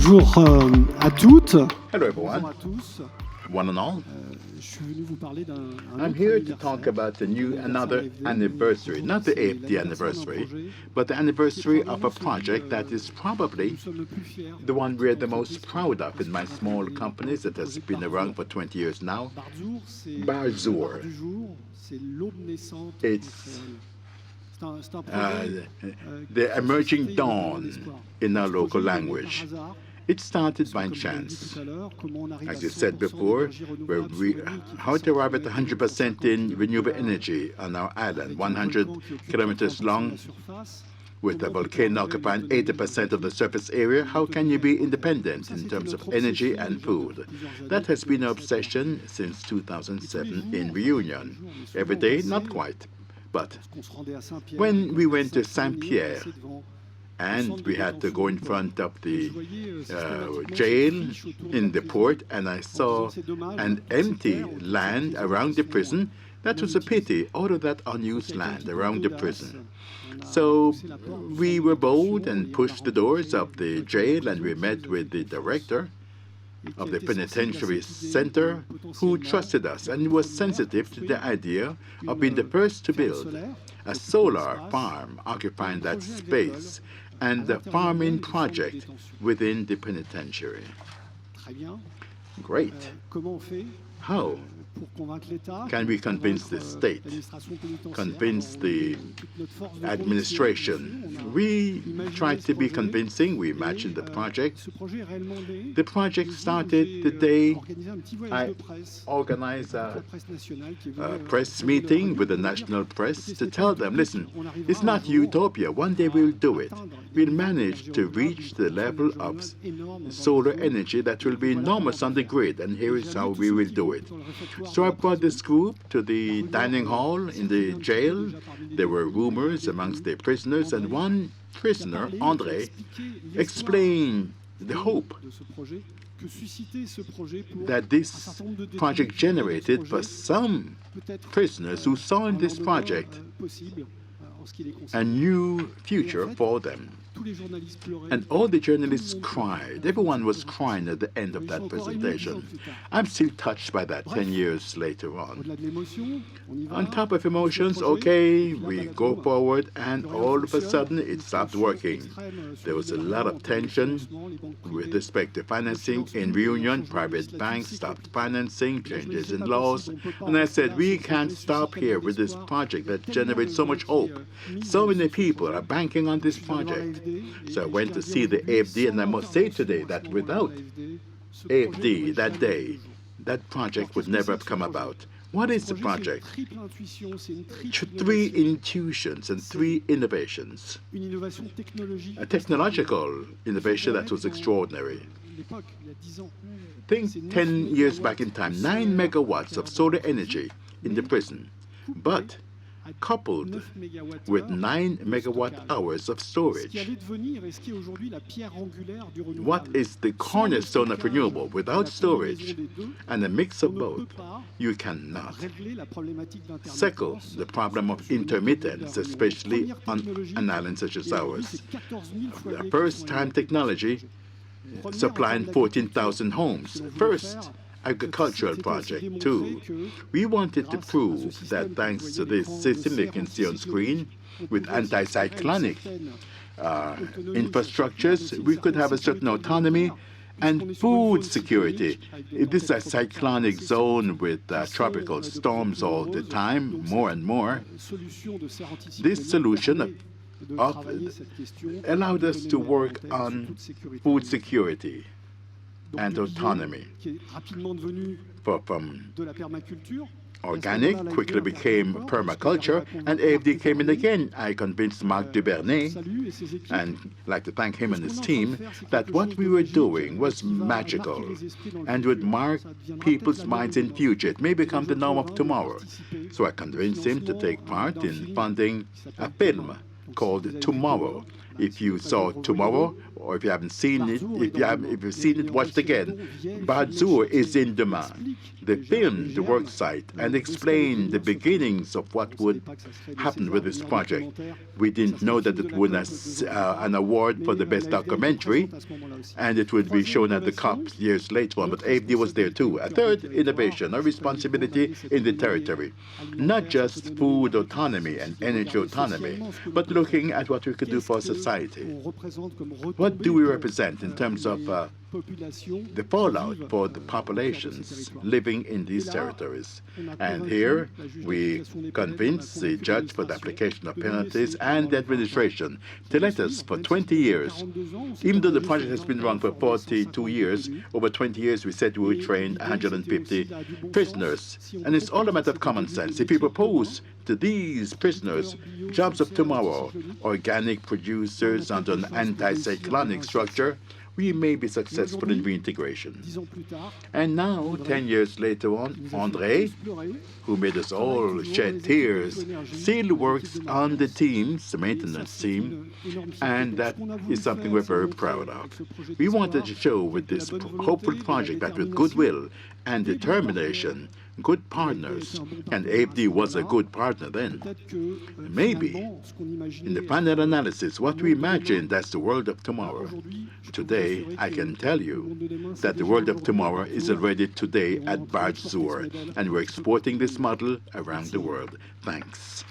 Bonjour à toutes. Hello everyone, one and all. I'm here to talk about another anniversary, not the AFD anniversary, but the anniversary of a project that is probably the one we're the most proud of in my small companies that has been around for 20 years now. Bardzour. It's the emerging dawn in our local language. It started by chance. As you said before, how to arrive at 100% in renewable energy on our island, 100 kilometers long, with a volcano occupying 80% of the surface area. How can you be independent in terms of energy and food? That has been our obsession since 2007 in Reunion. Every day, not quite. But when we went to Saint-Pierre, and we had to go in front of the jail in the port, and I saw an empty land around the prison. That was a pity, all of that unused land around the prison. So we were bold and pushed the doors of the jail, and we met with the director of the penitentiary center, who trusted us and was sensitive to the idea of being the first to build a solar farm occupying that space and the farming project within the penitentiary. Great. How can we convince the state, convince the administration? We tried to be convincing. We imagined the project. The project started the day I organized a press meeting with the national press to tell them, listen, it's not utopia. One day we'll do it. We'll manage to reach the level of solar energy that will be enormous on the grid, and here is how we will do it. So I brought this group to the dining hall in the jail. There were rumors amongst the prisoners, and one prisoner, André, explained the hope that this project generated for some prisoners who saw in this project a new future for them. And all the journalists cried. Everyone was crying at the end of that presentation. I'm still touched by that 10 years later on. On top of emotions, okay, we go forward, and all of a sudden it stopped working. There was a lot of tension with respect to financing. In Reunion, private banks stopped financing, changes in laws. And I said, we can't stop here with this project that generates so much hope. So many people are banking on this project. So I went to see the AFD, and I must say today that without AFD that day, that project would never have come about. What is the project? 3 intuitions and 3 innovations. A technological innovation that was extraordinary. Think 10 years back in time, 9 megawatts of solar energy in the prison, but coupled with 9 megawatt hours of storage. What is the cornerstone of renewable? Without storage and a mix of both, you cannot. Second, the problem of intermittence, especially on an island such as ours. The first-time technology supplying 14,000 homes. First agricultural project. 2, we wanted to prove that thanks to this system you can see on screen, with anti-cyclonic infrastructures, we could have a certain autonomy and food security. If this is a cyclonic zone with tropical storms all the time, more and more, this solution allowed us to work on food security and autonomy. From organic quickly became permaculture, and AFD came in again. I convinced Marc Dubernay, and I'd like to thank him and his team, that what we were doing was magical and would mark people's minds in future. It may become the norm of tomorrow. So I convinced him to take part in funding a film called Tomorrow, If you saw tomorrow, or if you haven't seen it, if you've seen it, watch it again. Bardzour is in demand. They filmed the work site and explained the beginnings of what would happen with this project. We didn't know that it would have an award for the best documentary, and it would be shown at the COP years later on, but AFD was there too. A third, innovation, a responsibility in the territory. Not just food autonomy and energy autonomy, but looking at what we could do for society. What do we represent in terms of the fallout for the populations living in these territories? And here we convince the judge for the application of penalties and the administration to let us for 20 years. Even though the project has been run for 42 years, over 20 years we said we would train 150 prisoners. And it's all a matter of common sense. If you propose to these prisoners jobs of tomorrow, organic producers under an anti-cyclonic structure, we may be successful in reintegration. And now, 10 years later on, André, who made us all shed tears, still works on the teams, the maintenance team, and that is something we're very proud of. We wanted to show with this hopeful project that with goodwill and determination, good partners, and AFD was a good partner then. Maybe, in the final analysis, what we imagined as the world of tomorrow, today I can tell you that the world of tomorrow is already today at Bardzour, and we're exporting this model around the world. Thanks.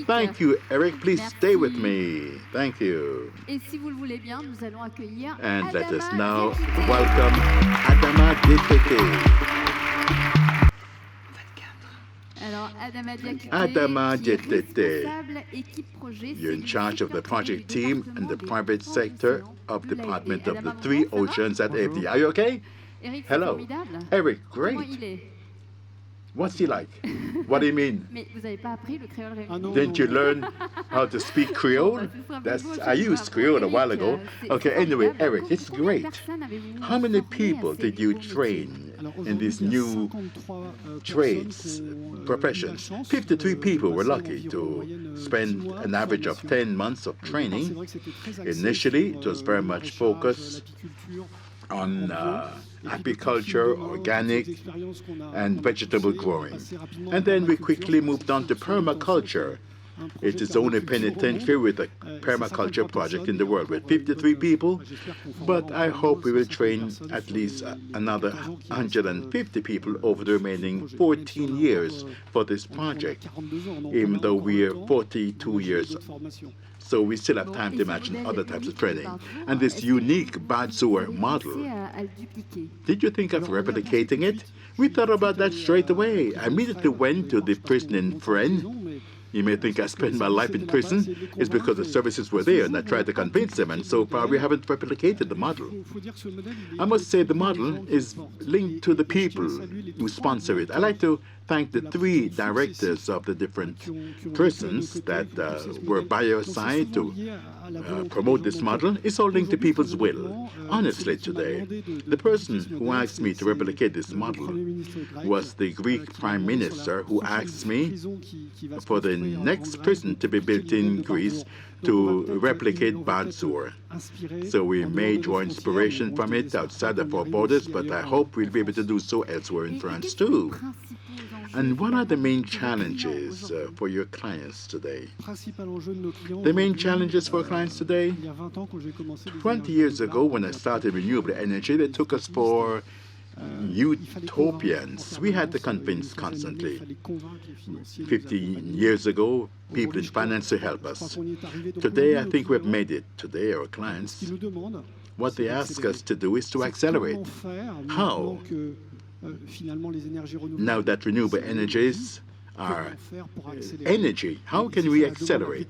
Thank you, Eric. Please stay with me. Thank you. And let us now welcome Adama Diakité. Adama Diakité, you're in charge of the project team and the private sector of Department of the Three Oceans at AFD. Are you okay? Hello. Eric, great. What's he like? What do you mean? Didn't you learn how to speak Creole? I used Creole a while ago. Okay, anyway, Eric, it's great. How many people did you train in these new trades, professions? 53 people were lucky to spend an average of 10 months of training. Initially, it was very much focused on apiculture, organic, and vegetable growing. And then we quickly moved on to permaculture. It is the only penitentiary with a permaculture project in the world with 53 people, but I hope we will train at least another 150 people over the remaining 14 years for this project, even though we are 42 years. So we still have time to imagine other types of training. And this unique Bardzour model, did you think of replicating it? We thought about that straight away. I immediately went to the prison in Fresnes. You may think I spent my life in prison. It's because the services were there and I tried to convince them, and so far we haven't replicated the model. I must say the model is linked to the people who sponsor it. I'd like to thank the three directors of the different prisons that were by your side to promote this model. It's all linked to people's will. Honestly, today, the person who asked me to replicate this model was the Greek Prime Minister, who asked me for the next prison to be built in Greece to replicate Bardzour. So we may draw inspiration from it outside of our borders, but I hope we'll be able to do so elsewhere in France too. And what are the main challenges for your clients today? The main challenges for clients today? 20 years ago, when I started renewable energy, they took us for utopians. We had to convince constantly. 15 years ago, people in finance to help us. Today, I think we've made it. Today, our clients, what they ask us to do is to accelerate. How? Now that renewable energies our energy. How can we accelerate?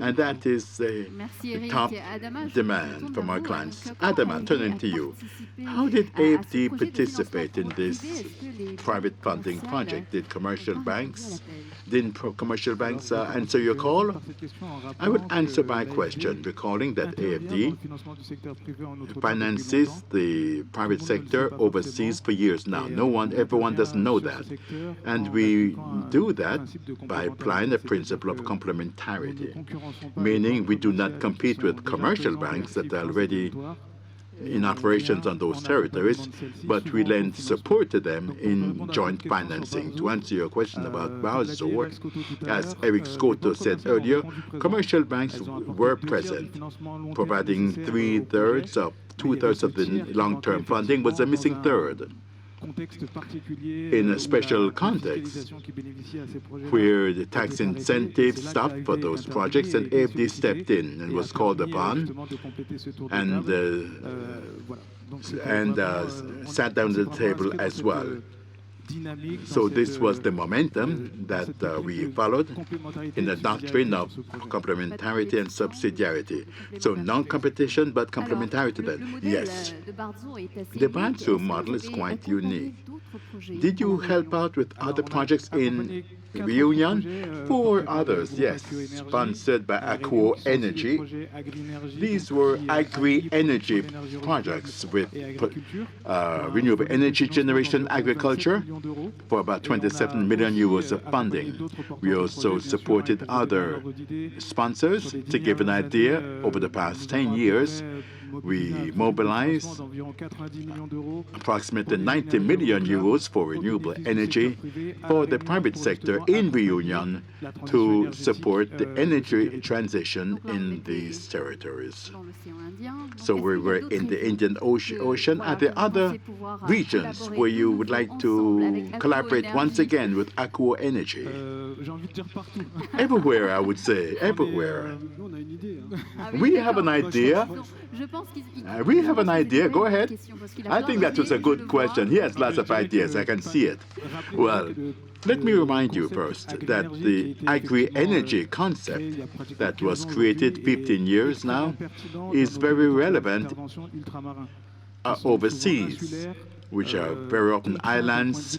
And that is the top demand from our clients. Adama, turning to you. How did AFD participate in this private funding project? Did commercial banks answer your call? I would answer by question, recalling that AFD finances the private sector overseas for years now. Everyone doesn't know that. And we do that by applying the principle of complementarity, meaning we do not compete with commercial banks that are already in operations on those territories, but we lend support to them in joint financing. To answer your question about Bardzour, as Eric Scotto said earlier, commercial banks were present, providing two-thirds of the long-term funding, was a missing third. In a special context where the tax incentives stopped for those projects, and AFD stepped in and was called upon and sat down at the table as well. So this was the momentum that we followed in the doctrine of complementarity and subsidiarity. So non-competition, but complementarity then. Yes. The Bardzour model is quite unique. Did you help out with other projects in Reunion? 4 others, yes, sponsored by Akuo Energy. These were agri-energy projects with renewable energy generation agriculture for about 27 million euros of funding. We also supported other sponsors. To give an idea, over the past 10 years, we mobilized approximately 90 million euros for renewable energy for the private sector in Reunion to support the energy transition in these territories. So we were in the Indian Ocean. Are there other regions where you would like to collaborate once again with Akuo Energy? Everywhere, I would say, everywhere. We have an idea. We have an idea. Go ahead. I think that was a good question. He has lots of ideas. I can see it. Well, let me remind you first that the agri-energy concept that was created 15 years now is very relevant overseas, which are very often islands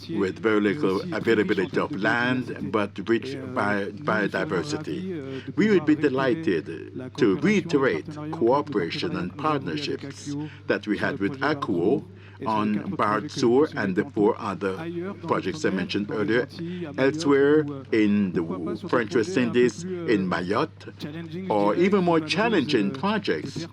with very little availability of land, but rich biodiversity. We would be delighted to reiterate cooperation and partnerships that we had with Akuo on Bardzour and the 4 other projects I mentioned earlier, elsewhere in the French West Indies, in Mayotte, or even more challenging projects,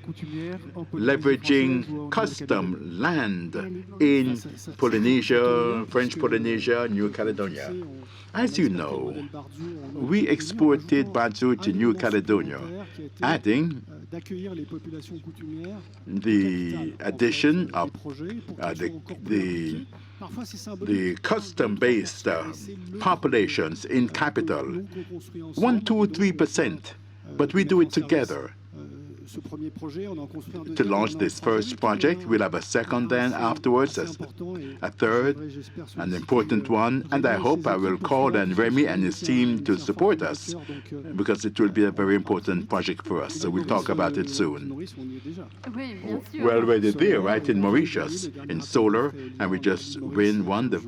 leveraging custom land in Polynesia, French Polynesia, New Caledonia. As you know, we exported Bardzour to New Caledonia, adding the addition of the custom-based populations in capital, 1, 2, 3%, but we do it together. To launch this first project, we'll have a second then afterwards, a third, an important one, and I hope I will call on Remy and his team to support us, because it will be a very important project for us, so we'll talk about it soon. We're already there, right, in Mauritius, in solar, and we just won the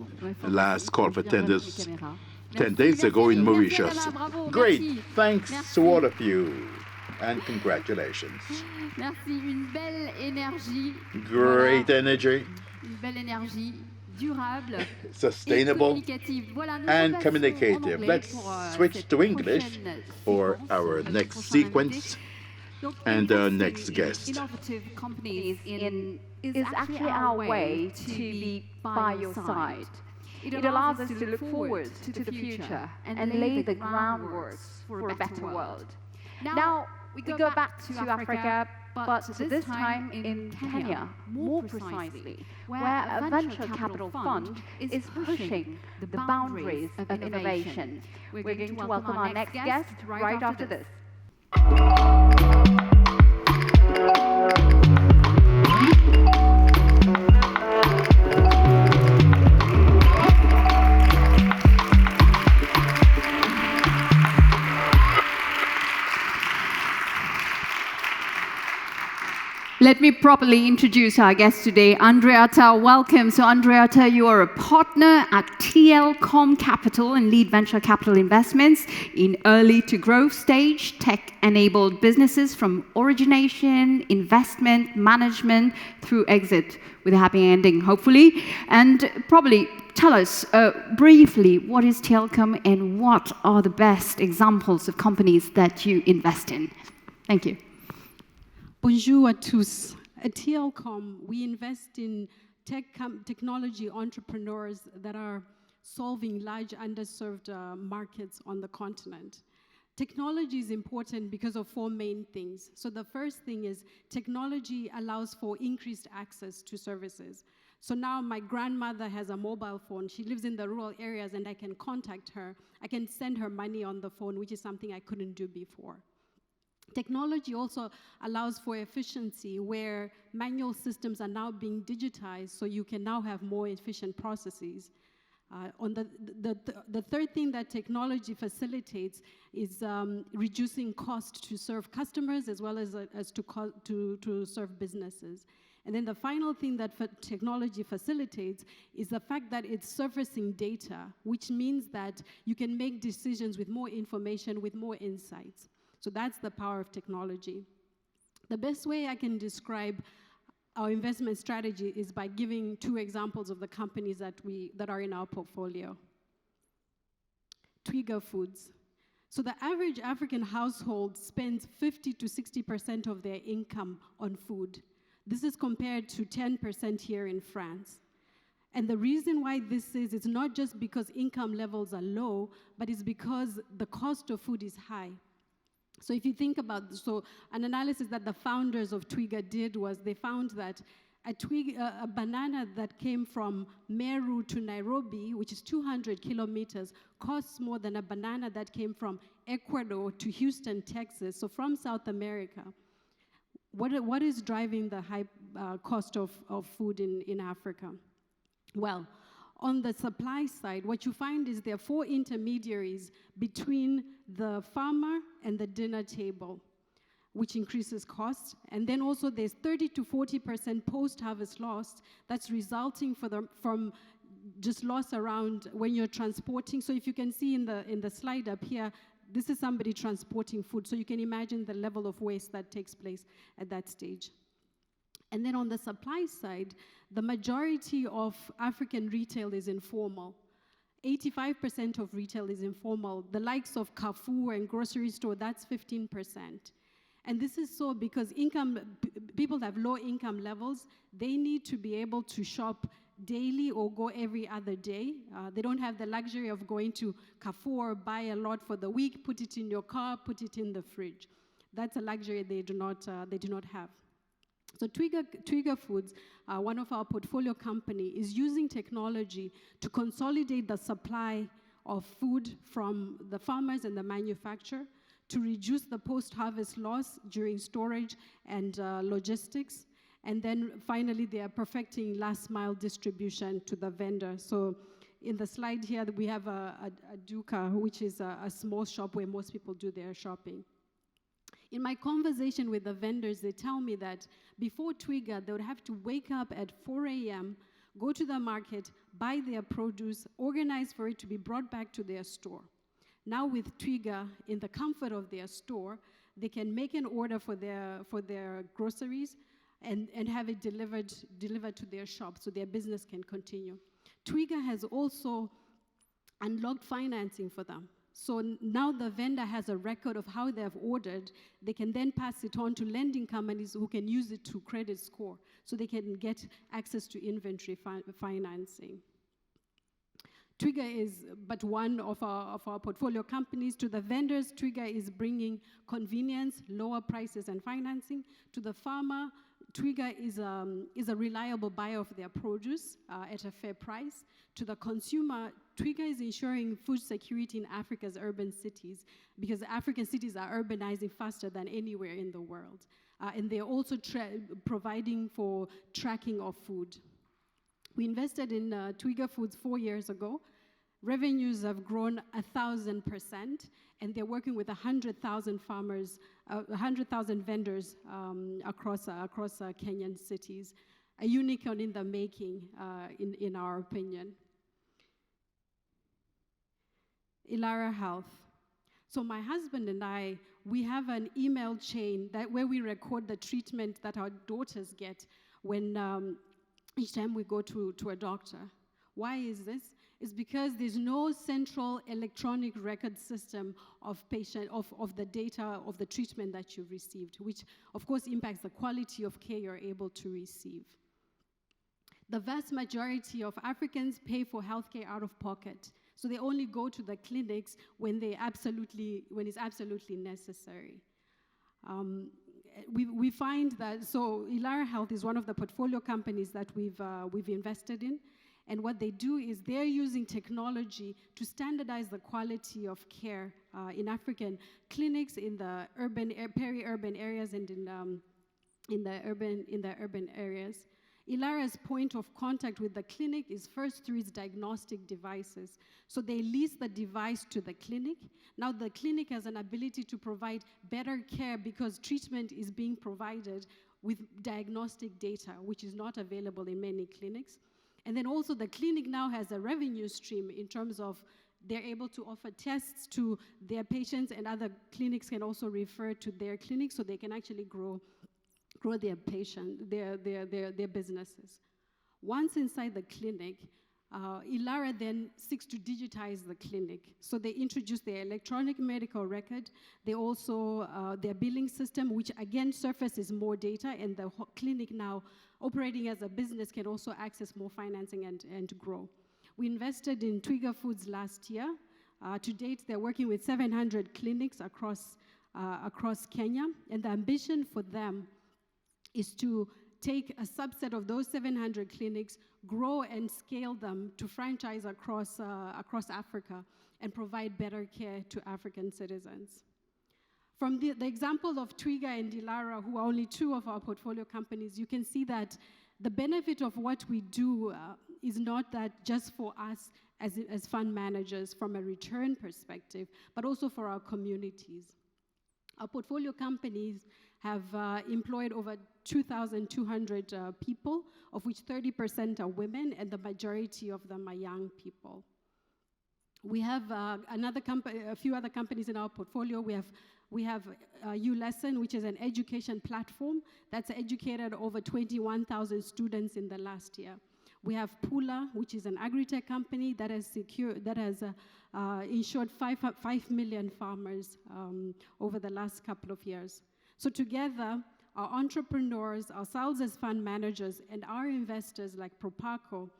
last call for tenders 10 days ago in Mauritius. Great, thanks to all of you. And congratulations. Merci, une belle énergie. Great energy. Une belle énergie durable, sustainable, and communicative. Let's switch to English for our next sequence and our next guest. Innovative companies is actually our way to be by your side. It allows us to look forward to the future and lay the groundwork for a better world. Now, we go back to Africa, but this time in Kenya, more precisely, where a venture capital fund is pushing the boundaries of innovation. We're going to welcome our next guest right after this. let me properly introduce our guest today, Andreata. Welcome. So Andreata, you are a partner at TLcom Capital and lead venture capital investments in early to growth stage, tech-enabled businesses from origination, investment, management, through exit with a happy ending, hopefully. And probably tell us briefly, what is TLcom and what are the best examples of companies that you invest in? Thank you. Bonjour à tous. At TLcom, we invest in technology entrepreneurs that are solving large underserved markets on the continent. Technology is important because of four main things. So the first thing is technology allows for increased access to services. So now my grandmother has a mobile phone. She lives in the rural areas and I can contact her. I can send her money on the phone, which is something I couldn't do before. Technology also allows for efficiency where manual systems are now being digitized, so you can now have more efficient processes. The third thing that technology facilitates is reducing cost to serve customers as well as to serve businesses. And then the final thing that technology facilitates is the fact that it's surfacing data, which means that you can make decisions with more information, with more insights. So that's the power of technology. The best way I can describe our investment strategy is by giving two examples of the companies that are in our portfolio. Twiga Foods. So the average African household spends 50 to 60% of their income on food. This is compared to 10% here in France. And the reason why this is, it's not just because income levels are low, but it's because the cost of food is high. So if you think about, so an analysis that the founders of Twiga did was they found that a banana that came from Meru to Nairobi, which is 200 kilometers, costs more than a banana that came from Ecuador to Houston, Texas, so from South America. What is driving the high cost of food in Africa? Well, on the supply side, what you find is there are four intermediaries between the farmer and the dinner table, which increases costs. And then also there's 30 to 40% post-harvest loss that's resulting from just loss around when you're transporting. So if you can see in the slide up here, this is somebody transporting food. So you can imagine the level of waste that takes place at that stage. And then on the supply side, the majority of African retail is informal. 85% of retail is informal. The likes of Carrefour and grocery store, that's 15%. And this is so because people have low income levels. They need to be able to shop daily or go every other day. They don't have the luxury of going to Carrefour, buy a lot for the week, put it in your car, put it in the fridge. That's a luxury they do not have. So Twiga Foods, one of our portfolio company, is using technology to consolidate the supply of food from the farmers and the manufacturer to reduce the post-harvest loss during storage and logistics. And then finally, they are perfecting last mile distribution to the vendor. So in the slide here, we have a duka, which is a small shop where most people do their shopping. In my conversation with the vendors, they tell me that before Twiga, they would have to wake up at 4 a.m., go to the market, buy their produce, organize for it to be brought back to their store. Now with Twiga, in the comfort of their store, they can make an order for their groceries and have it delivered to their shop so their business can continue. Twiga has also unlocked financing for them. So now the vendor has a record of how they have ordered. They can then pass it on to lending companies who can use it to credit score so they can get access to inventory financing. Twiga is but one of our portfolio companies. To the vendors, Twiga is bringing convenience, lower prices and financing. To the farmer, Twiga is a reliable buyer of their produce at a fair price. To the consumer, Twiga is ensuring food security in Africa's urban cities because African cities are urbanizing faster than anywhere in the world. And they're also providing for tracking of food. We invested in Twiga Foods 4 years ago. Revenues have grown 1,000%, and they're working with 100,000 farmers, 100,000 vendors across Kenyan cities. A unicorn in the making, in our opinion. Ilara Health. So my husband and I, we have an email chain where we record the treatment that our daughters get when each time we go to a doctor. Why is this? It's because there's no central electronic record system of the data of the treatment that you've received, which of course impacts the quality of care you're able to receive. The vast majority of Africans pay for healthcare out of pocket, so they only go to the clinics when it's absolutely necessary. We find that, so Ilara Health is one of the portfolio companies that we've invested in, and what they do is they're using technology to standardize the quality of care in African clinics, in the peri-urban areas, and in the urban areas. Ilara's point of contact with the clinic is first through its diagnostic devices. So they lease the device to the clinic. Now the clinic has an ability to provide better care because treatment is being provided with diagnostic data, which is not available in many clinics. And then also the clinic now has a revenue stream in terms of they're able to offer tests to their patients, and other clinics can also refer to their clinics, so they can actually grow their businesses. Once inside the clinic, Ilara then seeks to digitize the clinic. So they introduce their electronic medical record. They also, their billing system, which again surfaces more data, and the clinic now operating as a business can also access more financing and grow. We invested in Twiga Foods last year. To date, they're working with 700 clinics across Kenya, and the ambition for them is to take a subset of those 700 clinics, grow and scale them to franchise across Africa and provide better care to African citizens. From the example of Twiga and Ilara, who are only two of our portfolio companies, you can see that the benefit of what we do is not that just for us as fund managers from a return perspective, but also for our communities. Our portfolio companies have employed over 2,200 people, of which 30% are women, and the majority of them are young people. We have a few other companies in our portfolio. We have ULesson, which is an education platform that's educated over 21,000 students in the last year. We have Pula, which is an agri-tech company that has insured 5 million farmers over the last couple of years. So together, our entrepreneurs, ourselves as fund managers, and our investors like Proparco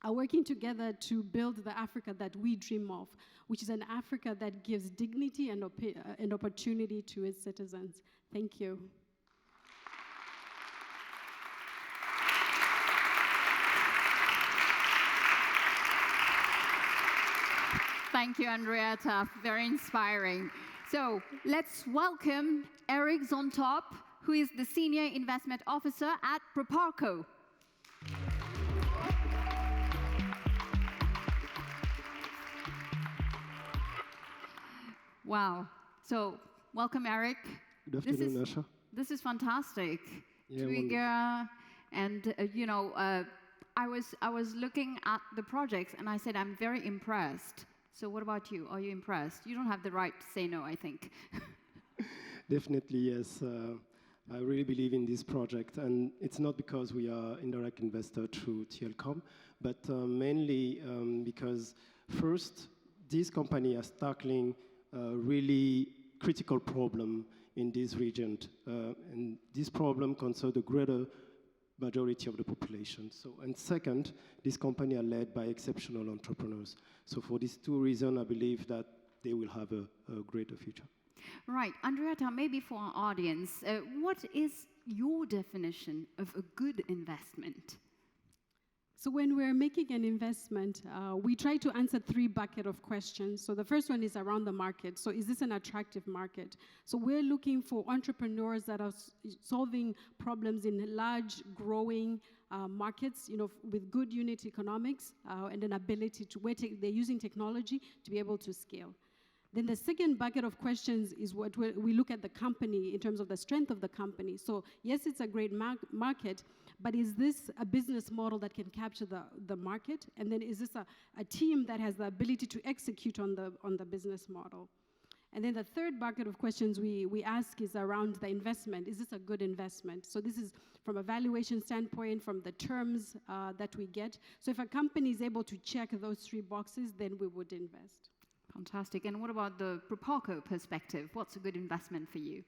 are working together to build the Africa that we dream of, which is an Africa that gives dignity and opportunity to its citizens. Thank you. Thank you, Andreata. Very inspiring. So let's welcome Eric Zontsop, who is the Senior Investment Officer at Proparco. Wow. So welcome, Eric. Good afternoon, Asha. This is fantastic. Yeah, Twiga, and I was looking at the projects, and I said I'm very impressed. So what about you? Are you impressed? You don't have the right to say no, I think. Definitely, yes. I really believe in this project, and it's not because we are indirect investor through TLcom, but mainly because first, this company is tackling a really critical problem in this region, and this problem concerns the greater majority of the population. So, and second, this company are led by exceptional entrepreneurs. So for these two reasons, I believe that they will have a greater future. Right. Andreata, maybe for our audience, what is your definition of a good investment? So when we're making an investment, we try to answer 3 buckets of questions. So the first one is around the market. So is this an attractive market? So we're looking for entrepreneurs that are solving problems in large, growing markets, with good unit economics and an ability to, they're using technology to be able to scale. Then the second bucket of questions is what we look at the company in terms of the strength of the company. So yes, it's a great market, but is this a business model that can capture the market? And then is this a team that has the ability to execute on the business model? And then the third bucket of questions we ask is around the investment. Is this a good investment? So this is from a valuation standpoint, from the terms that we get. So if a company is able to check those 3 boxes, then we would invest. Fantastic. And what about the Proparco perspective? What's a good investment for you?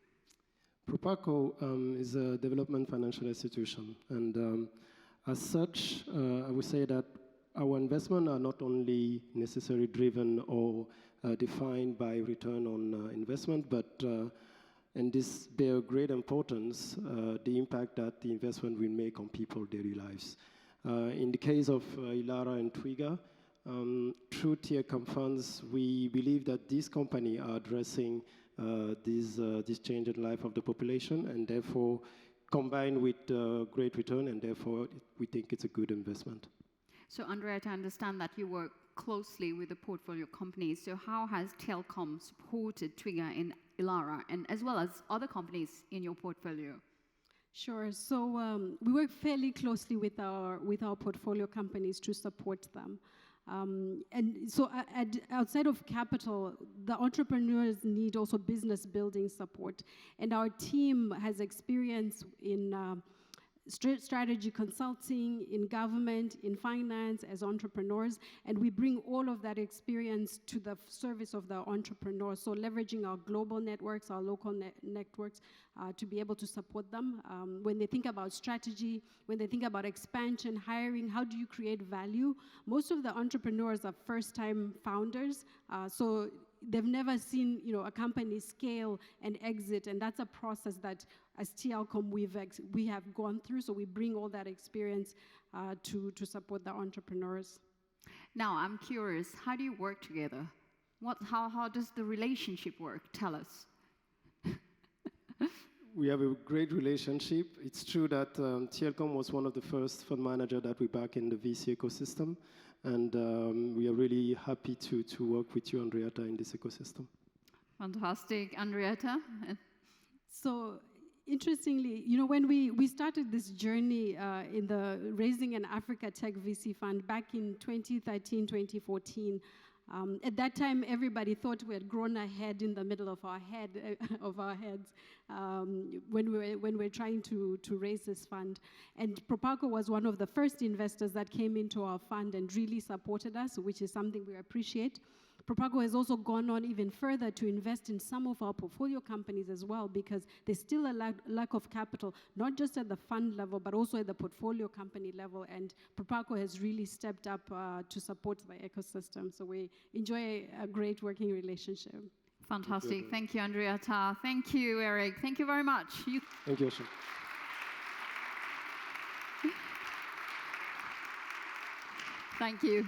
Proparco is a development financial institution. And as such, I would say that our investments are not only necessarily driven or defined by return on investment, but and this bear great importance, the impact that the investment will make on people's daily lives. In the case of Ilara and Twiga, through TLcom funds, we believe that these companies are addressing this change in life of the population, and therefore combined with great return, and therefore we think it's a good investment. So Andreata, I understand that you work closely with the portfolio companies. So how has TLcom supported Twiga in Ilara, and as well as other companies in your portfolio? Sure. So we work fairly closely with our portfolio companies to support them. And so outside of capital, the entrepreneurs need also business building support. And our team has experience in strategy consulting, in government, in finance, as entrepreneurs, and we bring all of that experience to the service of the entrepreneurs. So leveraging our global networks, our local networks, to be able to support them. When they think about strategy, when they think about expansion, hiring, how do you create value? Most of the entrepreneurs are first-time founders, so they've never seen a company scale and exit, and that's a process that as TLcom we have gone through, so we bring all that experience to support the entrepreneurs. Now, I'm curious, how do you work together? How does the relationship work? Tell us. We have a great relationship. It's true that TLcom was one of the first fund managers that we back in the VC ecosystem, and we are really happy to work with you, Andreata, in this ecosystem. Fantastic. Andreata? So, interestingly, when we started this journey in the raising an Africa Tech VC fund back in 2013, 2014, at that time, everybody thought we had grown ahead in the middle of our heads when we were trying to raise this fund. And Proparco was one of the first investors that came into our fund and really supported us, which is something we appreciate. Proparco has also gone on even further to invest in some of our portfolio companies as well, because there's still a lack of capital, not just at the fund level, but also at the portfolio company level. And Proparco has really stepped up to support the ecosystem. So we enjoy a great working relationship. Fantastic. Thank you, Andreata. Thank you, Eric. Thank you very much. Thank you, Asha. Thank you.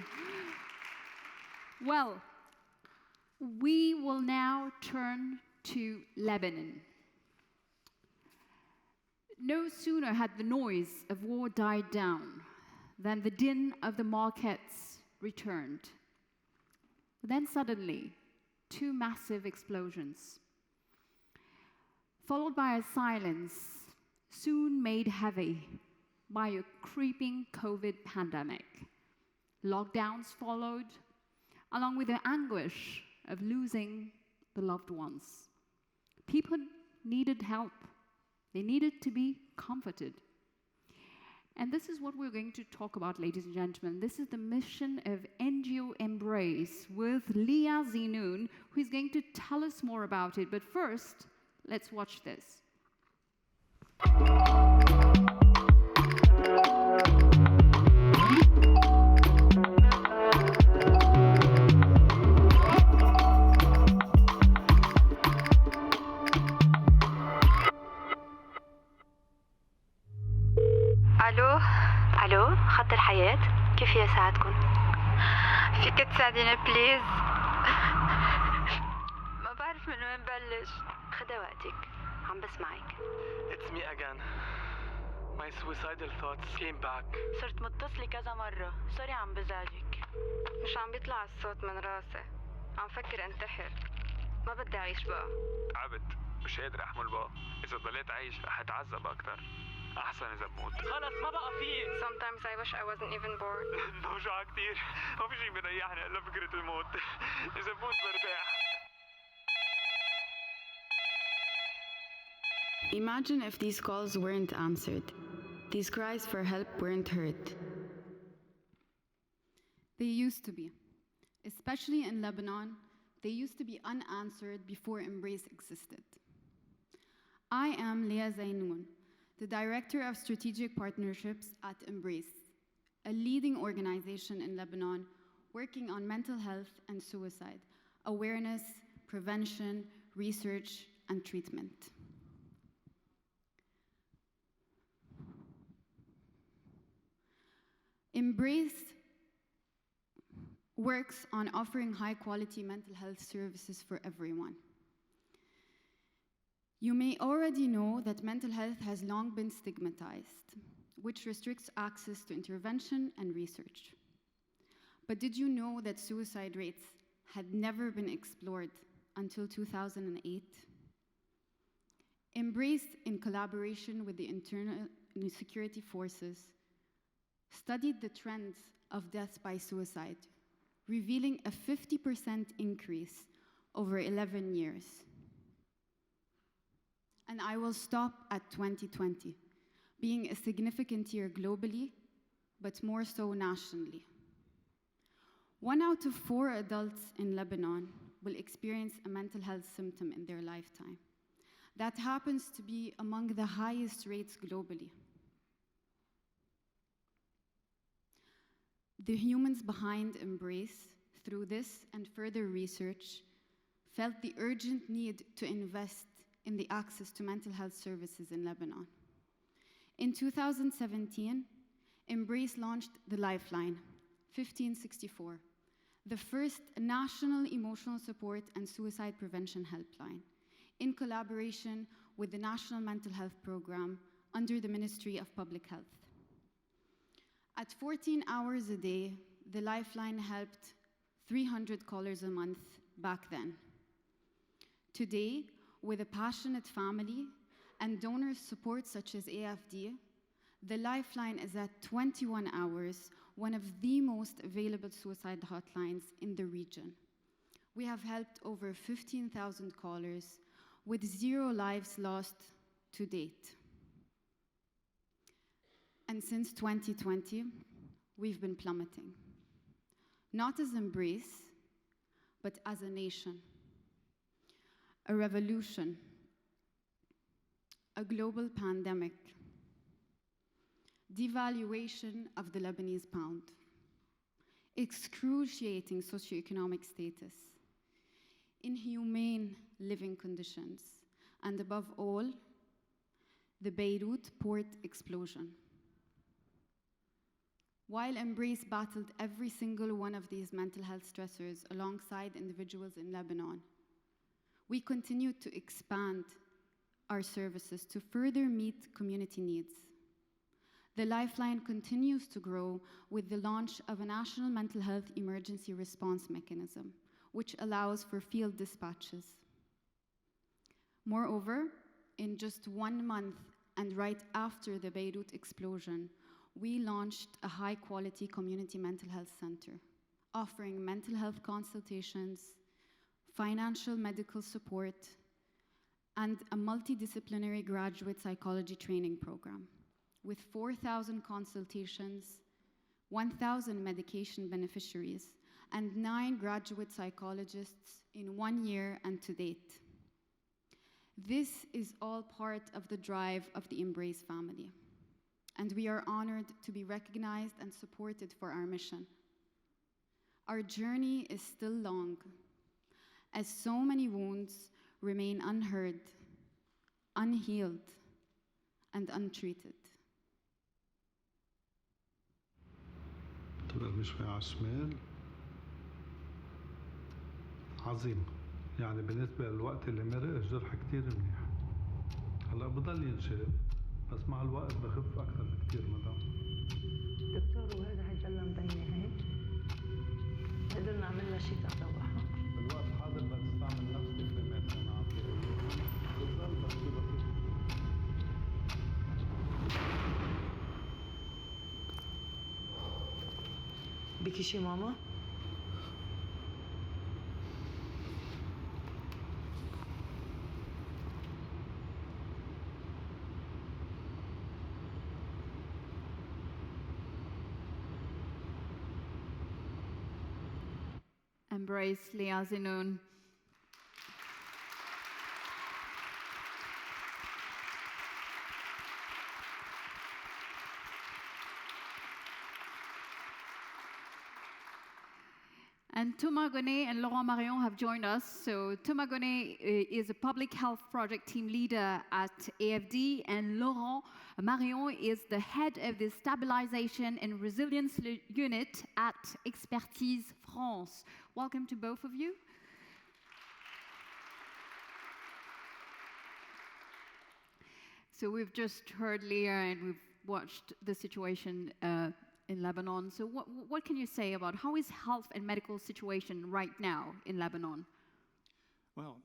Well, we will now turn to Lebanon. No sooner had the noise of war died down than the din of the markets returned. Then suddenly, 2 massive explosions, followed by a silence soon made heavy by a creeping COVID pandemic. Lockdowns followed, along with the anguish of losing the loved ones. People needed help. They needed to be comforted. And this is what we're going to talk about, ladies and gentlemen. This is the mission of NGO Embrace with Leah Zeinoun, who is going to tell us more about it. But first, let's watch this. الو خط الحياة كيفيات؟ كيف يساعدكم؟ فيك تساعدينا بليز؟ ما بعرف من وين بلش. خدي وقتك، عم بسمعك. It's me again. My suicidal thoughts came back. صرت متصلة كذا مرة، سوري عم بزعجك. مش عم بيطلع الصوت من راسي، عم فكر انتحر. ما بدي أعيش بقى. تعبت، مش قادر أحمل بقى. إذا ضليت عايش رح أتعذب أكتر. أحسن إذا بموت. خلص ما بقى فيه. Sometimes I wish I wasn't even born. بوجع كتير، ما في شي بيريحني إلا فكرة الموت. إذا بموت برتاح. Imagine if these calls weren't answered. These cries for help weren't heard. They used to be. Especially in Lebanon, they used to be unanswered before Embrace existed. I am Zeinoun, the Director of Strategic Partnerships at Embrace, a leading organization in Lebanon working on mental health and suicide, awareness, prevention, research, and treatment. Embrace works on offering high-quality mental health services for everyone. You may already know that mental health has long been stigmatized, which restricts access to intervention and research. But did you know that suicide rates had never been explored until 2008? Embrace, in collaboration with the internal security forces, studied the trends of death by suicide, revealing a 50% increase over 11 years. And I will stop at 2020, being a significant year globally, but more so nationally. 1 out of 4 adults in Lebanon will experience a mental health symptom in their lifetime. That happens to be among the highest rates globally. The humans behind Embrace, through this and further research, felt the urgent need to invest in the access to mental health services in Lebanon. In 2017, Embrace launched the Lifeline 1564, the first national emotional support and suicide prevention helpline, in collaboration with the National Mental Health Program under the Ministry of Public Health. At 14 hours a day, the Lifeline helped 300 callers a month back then. Today, with a passionate family and donor support such as AFD, the Lifeline is at 21 hours, one of the most available suicide hotlines in the region. We have helped over 15,000 callers with 0 lives lost to date. And since 2020, we've been plummeting. Not as Embrace, but as a nation. A revolution, a global pandemic, devaluation of the Lebanese pound, excruciating socioeconomic status, inhumane living conditions, and above all, the Beirut port explosion. While Embrace battled every single one of these mental health stressors alongside individuals in Lebanon, we continued to expand our services to further meet community needs. The Lifeline continues to grow with the launch of a national mental health emergency response mechanism, which allows for field dispatches. Moreover, in just 1 month and right after the Beirut explosion, we launched a high-quality community mental health center, offering mental health consultations, financial medical support, and a multidisciplinary graduate psychology training program with 4,000 consultations, 1,000 medication beneficiaries, and 9 graduate psychologists in 1 year and to date. This is all part of the drive of the Embrace family, and we are honored to be recognized and supported for our mission. Our journey is still long, as so many wounds remain unheard, unhealed, and untreated. شوي شوي على الشمال عظيم. يعني بالنسبة للوقت اللي مرق الجرح كتير منيح. هلا بضل ينشرب بس مع الوقت بخف أكثر بكتير مدام. دكتور وهذا هيجلى مبينة هيك؟ قدرنا نعمل لها شيء تروحها؟ بالوقت الحاضر بدها تستعمل نفس الكريمات اللي أنا عطيها إياها. بتضل بس بخف. بكي شي ماما؟ Embrace Leah Zeinoun. And Thomas Gonnet and Laurent Marion have joined us. So Thomas Gonnet is a public health project team leader at AFD, and Laurent Marion is the head of the Stabilization and Resilience Unit at Expertise France. Welcome to both of you. So we've just heard Leah and we've watched the situation in Lebanon. So what can you say about how is health and medical situation right now in Lebanon? Well,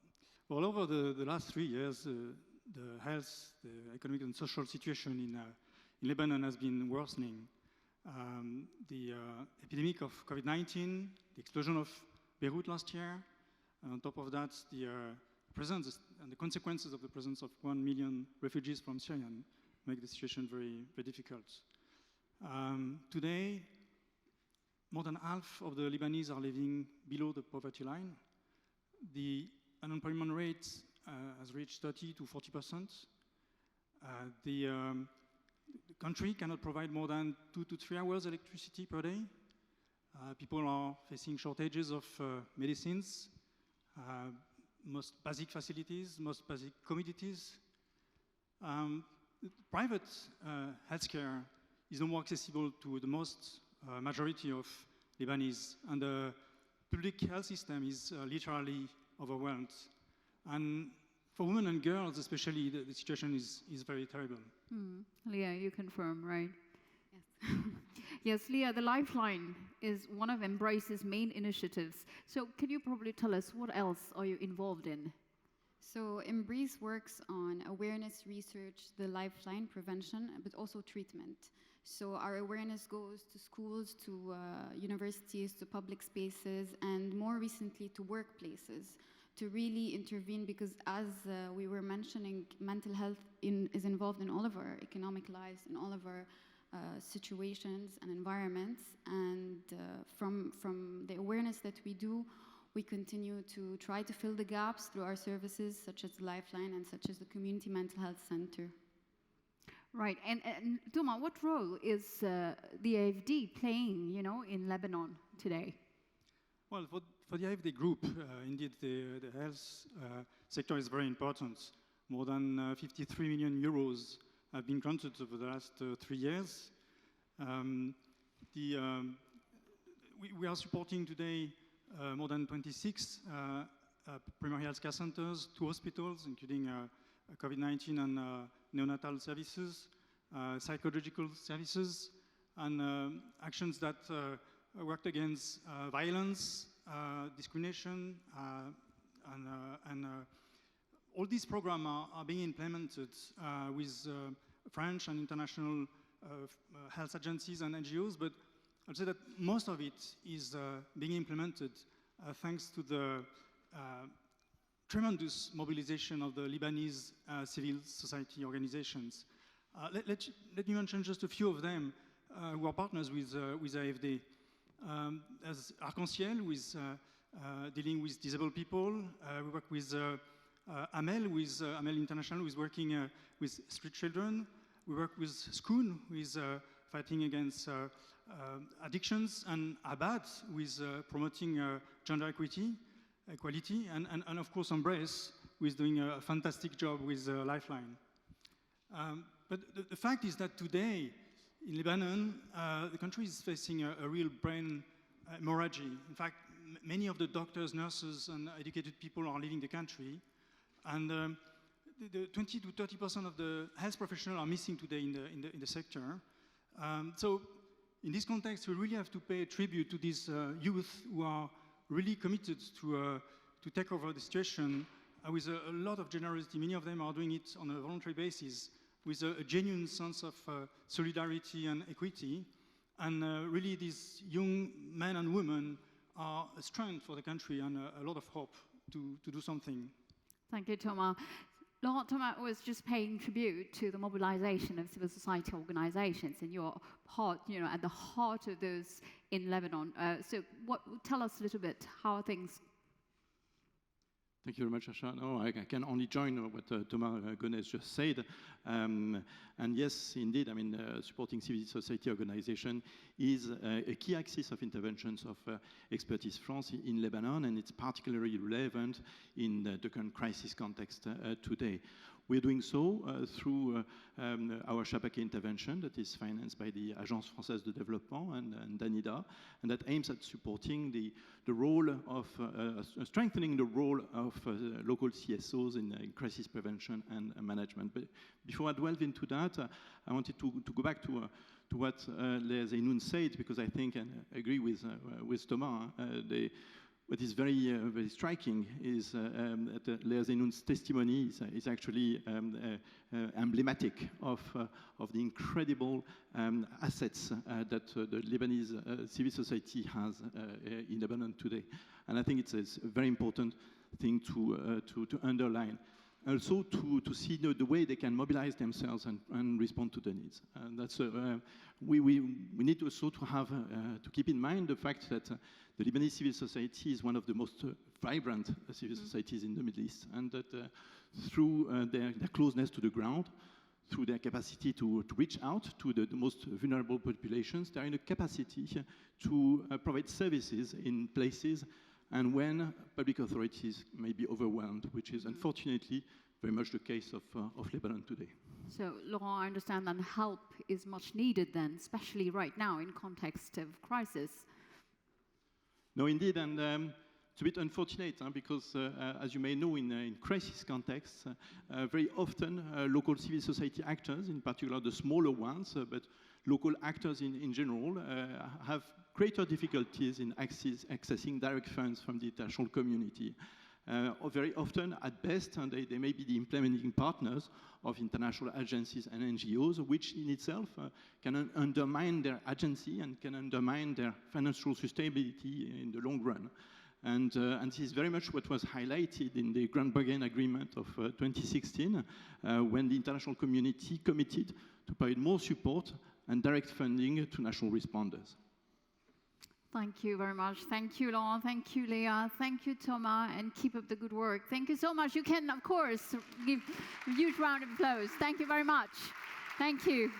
all over the last 3 years, the health, the economic and social situation in Lebanon has been worsening. The epidemic of COVID-19, the explosion of Beirut last year, and on top of that, the presence and the consequences of the presence of 1 million refugees from Syria make the situation very, very difficult. Today, more than half of the Lebanese are living below the poverty line. The unemployment rate has reached 30 to 40%. The country cannot provide more than 2 to 3 hours electricity per day. People are facing shortages of medicines, most basic facilities, most basic commodities. Private healthcare is no more accessible to the most majority of Lebanese, and the public health system is literally overwhelmed. And for women and girls especially, the situation is very terrible. Leah, you confirm, right? Yes. Yes, Leah, the Lifeline is one of Embrace's main initiatives. So can you probably tell us what else are you involved in? So Embrace works on awareness, research, the lifeline, prevention, but also treatment. So our awareness goes to schools, to universities, to public spaces, and more recently to workplaces to really intervene, because as we were mentioning, mental health is involved in all of our economic lives, in all of our situations and environments. And from the awareness that we do, we continue to try to fill the gaps through our services such as Lifeline and such as the Community Mental Health Center. Right, and Thomas, what role is the AFD playing, in Lebanon today? Well, for the AFD Group, indeed, the health sector is very important. More than 53 million euros have been granted over the last 3 years. We are supporting today more than 26 primary health care centers, 2 hospitals, including COVID-19 and neonatal services, psychological services, and actions that worked against violence, discrimination, and all these programs are being implemented with French and international health agencies and NGOs, but I'd say that most of it is being implemented thanks to the tremendous mobilization of the Lebanese civil society organizations. Let me mention just a few of them who are partners with AFD. As Arc-en-Ciel, who is dealing with disabled people. We work with Amel, who is Amel International, who is working with street children. We work with Skoon, who is fighting against addictions, and Abad, who is promoting gender equality, and of course Embrace, who is doing a fantastic job with Lifeline. But the fact is that today, in Lebanon, the country is facing a real brain hemorrhage. In fact, many of the doctors, nurses, and educated people are leaving the country, and the 20 to 30% of the health professionals are missing today in the sector. So, in this context, we really have to pay tribute to these youth who are really committed to take over the situation with a lot of generosity. Many of them are doing it on a voluntary basis with a genuine sense of solidarity and equity. And really, these young men and women are a strength for the country and a lot of hope to do something. Thank you, Thomas. Laurent, Thomas was just paying tribute to the mobilization of civil society organizations, and you're part, at the heart of those in Lebanon. So tell us a little bit, how are things? Thank you very much, Asha. No, I can only join what Thomas Gonnet just said. And yes, indeed, supporting civil society organization is a key axis of interventions of Expertise France in Lebanon, and it's particularly relevant in the current crisis context today. We're doing so through our Shabaka intervention that is financed by the Agence Française de Développement and DANIDA, and that aims at supporting the role of, strengthening the role of local CSOs in crisis prevention and management. But before I delve into that, I wanted to go back to what Zeinoun said, because I think, and I agree with Thomas, what is very, very striking is that Zeinoun's testimony is actually emblematic of the incredible assets that the Lebanese civil society has in Lebanon today. And I think it's a very important thing to underline. Also to see the way they can mobilize themselves and respond to the needs. And that's we need also to have to keep in mind the fact that the Lebanese civil society is one of the most vibrant civil societies in the Middle East, and that through their closeness to the ground, through their capacity to reach out to the most vulnerable populations, they are in a capacity to provide services in places and when public authorities may be overwhelmed, which is unfortunately very much the case of Lebanon today. So, Laurent, I understand that help is much needed then, especially right now in context of crisis. No, indeed, and it's a bit unfortunate because, as you may know, in crisis contexts, very often local civil society actors, in particular the smaller ones, but local actors in general, have greater difficulties in accessing direct funds from the international community. Or very often, at best, and they may be the implementing partners of international agencies and NGOs, which in itself can undermine their agency and can undermine their financial sustainability in the long run. And this is very much what was highlighted in the Grand Bargain Agreement of 2016, when the international community committed to provide more support and direct funding to national responders. Thank you very much. Thank you, Laurent. Thank you, Leah. Thank you, Thomas, and keep up the good work. Thank you so much. You can, of course, give a huge round of applause. Thank you very much. Thank you.